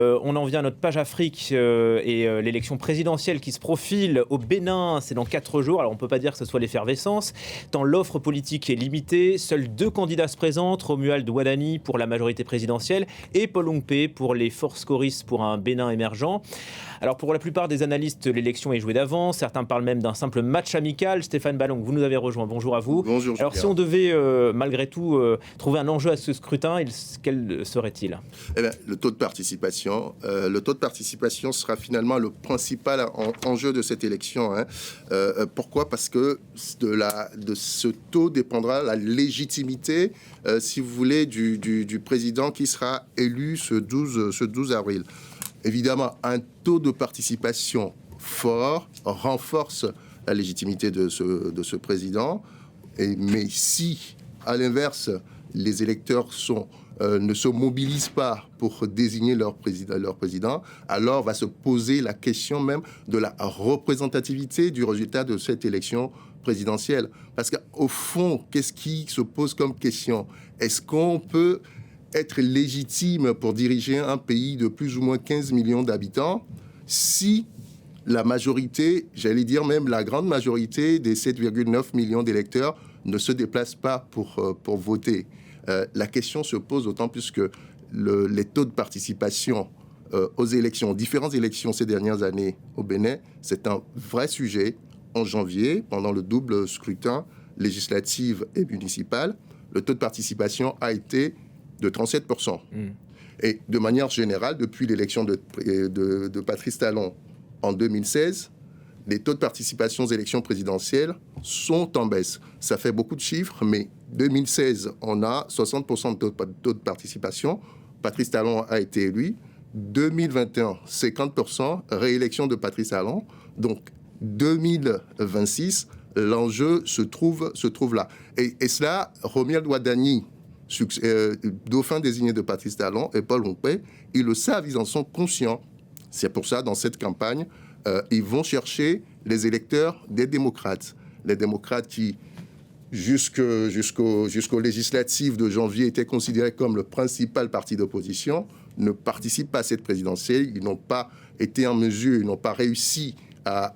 On en vient à notre page Afrique l'élection présidentielle qui se profile au Bénin, c'est dans 4 jours. Alors on ne peut pas dire que ce soit l'effervescence, tant l'offre politique est limitée. Seuls 2 candidats se présentent, Romuald Wadani pour la majorité présidentielle et Paul Onkpe pour les forces choristes pour un Bénin émergent. Alors pour la plupart des analystes, l'élection est jouée d'avance. Certains parlent même d'un simple match amical. Stéphane Ballon, vous nous avez rejoint. Bonjour à vous. Bonjour. Alors si on devait malgré tout trouver un enjeu à ce scrutin, quel serait-il ? Eh bien, le taux de participation. Le taux de participation sera finalement le principal enjeu de cette élection. Pourquoi ? Parce que de ce taux dépendra la légitimité, si vous voulez, du président qui sera élu ce 12 avril. Évidemment, un taux de participation fort renforce la légitimité de ce président. Mais si, à l'inverse, les électeurs ne se mobilisent pas pour désigner leur président, alors va se poser la question même de la représentativité du résultat de cette élection présidentielle. Parce qu'au fond, qu'est-ce qui se pose comme question ? Est-ce qu'on peut être légitime pour diriger un pays de plus ou moins 15 millions d'habitants si la majorité, j'allais dire même la grande majorité des 7,9 millions d'électeurs ne se déplacent pas pour voter ? La question se pose d'autant plus que les taux de participation aux élections, différentes élections ces dernières années au Bénin, c'est un vrai sujet. En janvier, pendant le double scrutin législatif et municipal, le taux de participation a été de 37%. Et de manière générale, depuis l'élection de Patrice Talon en 2016, les taux de participation aux élections présidentielles sont en baisse. Ça fait beaucoup de chiffres, mais 2016, on a 60% de taux de participation. Patrice Talon a été élu. 2021, 50%, réélection de Patrice Talon. Donc, 2026, l'enjeu se trouve là. Et cela, Romuald Wadani, dauphin désigné de Patrice Talon, et Paul Onkpe, ils le savent, ils en sont conscients. C'est pour ça, dans cette campagne, ils vont chercher les électeurs des démocrates. Les démocrates qui, jusqu'aux législatives de janvier, étaient considérés comme le principal parti d'opposition, ne participent pas à cette présidentielle. Ils n'ont pas été en mesure, ils n'ont pas réussi à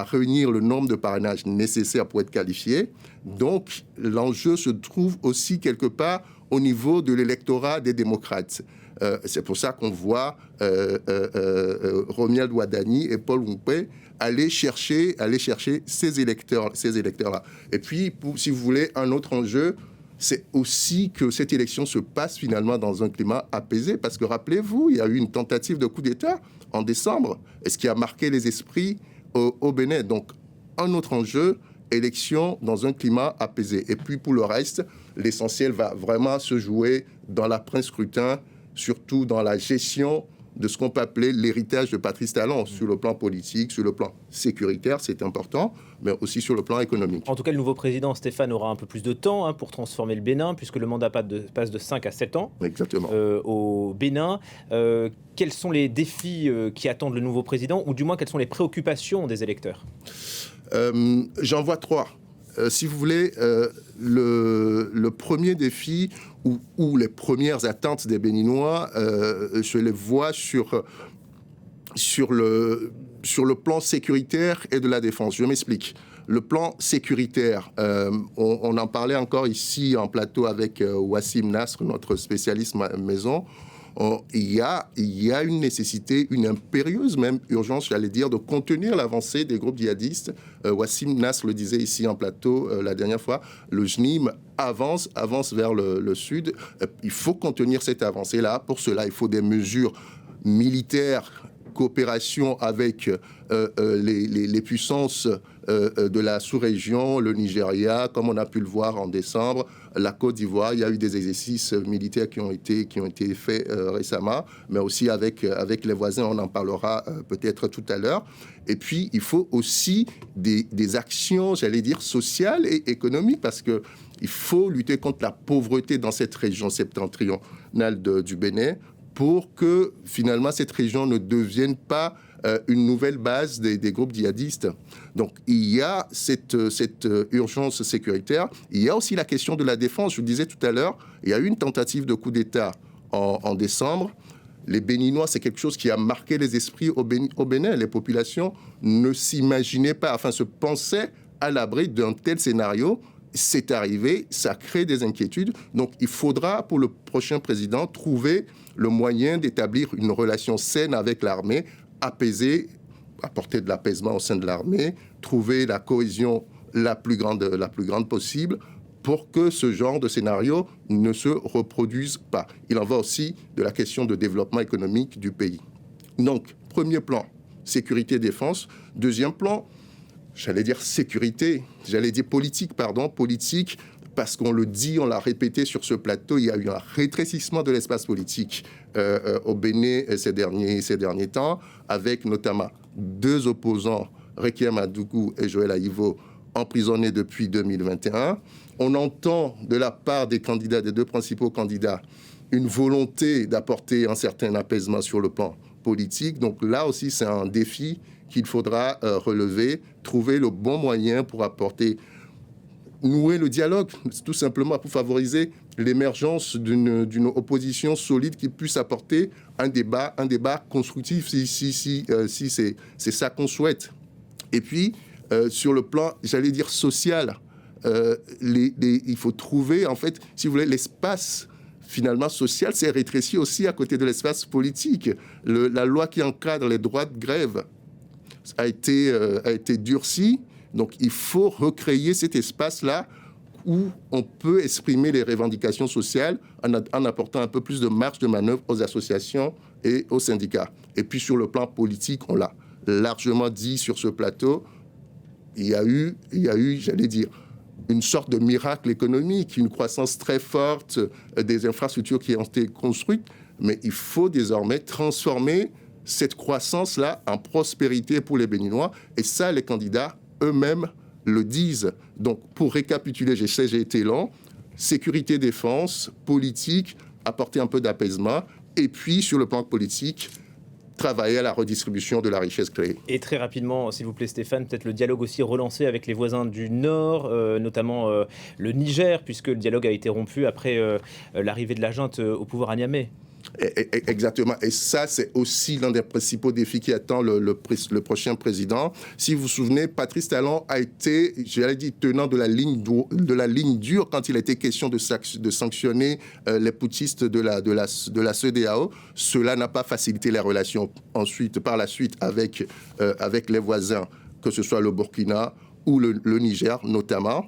réunir le nombre de parrainages nécessaires pour être qualifiés. Donc, l'enjeu se trouve aussi quelque part au niveau de l'électorat des démocrates. C'est pour ça qu'on voit Romuald Wadani et Paul Onkpe aller chercher ces électeurs-là. Et puis, si vous voulez, un autre enjeu, c'est aussi que cette élection se passe finalement dans un climat apaisé, parce que rappelez-vous, il y a eu une tentative de coup d'État en décembre, et ce qui a marqué les esprits au Bénin. Donc, un autre enjeu, élection dans un climat apaisé. Et puis, pour le reste, l'essentiel va vraiment se jouer dans l'après-scrutin, surtout dans la gestion de ce qu'on peut appeler l'héritage de Patrice Talon, sur le plan politique, sur le plan sécuritaire, c'est important, mais aussi sur le plan économique. En tout cas, le nouveau président, Stéphane, aura un peu plus de temps pour transformer le Bénin, puisque le mandat passe de 5 à 7 ans. Exactement. Au Bénin. Quels sont les défis qui attendent le nouveau président, ou du moins, quelles sont les préoccupations des électeurs ? J'en vois 3. Si vous voulez, le premier défi ou les premières attentes des Béninois, je les vois sur le plan sécuritaire et de la défense. Je m'explique. Le plan sécuritaire, on en parlait encore ici en plateau avec Wassim Nasr, notre spécialiste maison. Il y a une nécessité, une impérieuse même urgence, j'allais dire, de contenir l'avancée des groupes djihadistes. Wassim Nasr le disait ici en plateau la dernière fois, le JNIM avance vers le sud. Il faut contenir cette avancée-là. Pour cela, il faut des mesures militaires, coopération avec les puissances de la sous-région, le Nigeria, comme on a pu le voir en décembre, la Côte d'Ivoire. Il y a eu des exercices militaires qui ont été faits récemment, mais aussi avec les voisins, on en parlera peut-être tout à l'heure. Et puis, il faut aussi des actions, j'allais dire, sociales et économiques, parce que il faut lutter contre la pauvreté dans cette région septentrionale du Bénin, pour que finalement cette région ne devienne pas une nouvelle base des groupes djihadistes. Donc il y a cette urgence sécuritaire. Il y a aussi la question de la défense. Je vous disais tout à l'heure, il y a eu une tentative de coup d'État en décembre. les Béninois, c'est quelque chose qui a marqué les esprits au Bénin. Les populations ne s'imaginaient pas, se pensaient à l'abri d'un tel scénario. C'est arrivé, ça crée des inquiétudes. Donc, il faudra, pour le prochain président, trouver le moyen d'établir une relation saine avec l'armée, apaiser, apporter de l'apaisement au sein de l'armée, trouver la cohésion la plus grande possible pour que ce genre de scénario ne se reproduise pas. Il en va aussi de la question de développement économique du pays. Donc, premier plan, sécurité-défense. Deuxième plan, politique, parce qu'on le dit, on l'a répété sur ce plateau, il y a eu un rétrécissement de l'espace politique au Bénin ces derniers temps, avec notamment 2 opposants, Rekiem Adougou et Joël Aïvo, emprisonnés depuis 2021. On entend de la part des 2 principaux candidats, une volonté d'apporter un certain apaisement sur le plan politique. Donc là aussi, c'est un défi qu'il faudra relever, trouver le bon moyen pour nouer le dialogue, tout simplement pour favoriser l'émergence d'une opposition solide qui puisse apporter un débat constructif, si c'est ça qu'on souhaite. Et puis, sur le plan, social, il faut trouver, si vous voulez, l'espace finalement social s'est rétréci aussi à côté de l'espace politique. La loi qui encadre les droits de grève a été durcie. Donc, il faut recréer cet espace-là où on peut exprimer les revendications sociales en apportant un peu plus de marge de manœuvre aux associations et aux syndicats. Et puis, sur le plan politique, on l'a largement dit sur ce plateau, il y a eu, une sorte de miracle économique, une croissance très forte des infrastructures qui ont été construites, mais il faut désormais transformer cette croissance-là en prospérité pour les Béninois. Et ça, les candidats eux-mêmes le disent. Donc, pour récapituler, j'ai été long, sécurité, défense, politique, apporter un peu d'apaisement, et puis, sur le plan politique, travailler à la redistribution de la richesse créée. Et très rapidement, s'il vous plaît Stéphane, peut-être le dialogue aussi relancé avec les voisins du Nord, notamment le Niger, puisque le dialogue a été rompu après l'arrivée de la junte au pouvoir à Niamey. Exactement. Et ça, c'est aussi l'un des principaux défis qui attend le prochain président. Si vous vous souvenez, Patrice Talon a été, tenant de la ligne dure quand il a été question de sanctionner les putschistes de la CEDEAO. Cela n'a pas facilité les relations par la suite avec les voisins, que ce soit le Burkina ou le Niger notamment.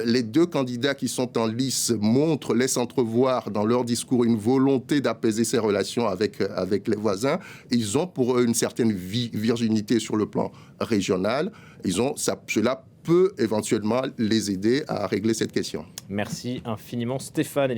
Les 2 candidats qui sont en lice laissent entrevoir dans leur discours une volonté d'apaiser ces relations avec les voisins. Ils ont pour eux une certaine virginité sur le plan régional. Cela peut éventuellement les aider à régler cette question. Merci infiniment Stéphane.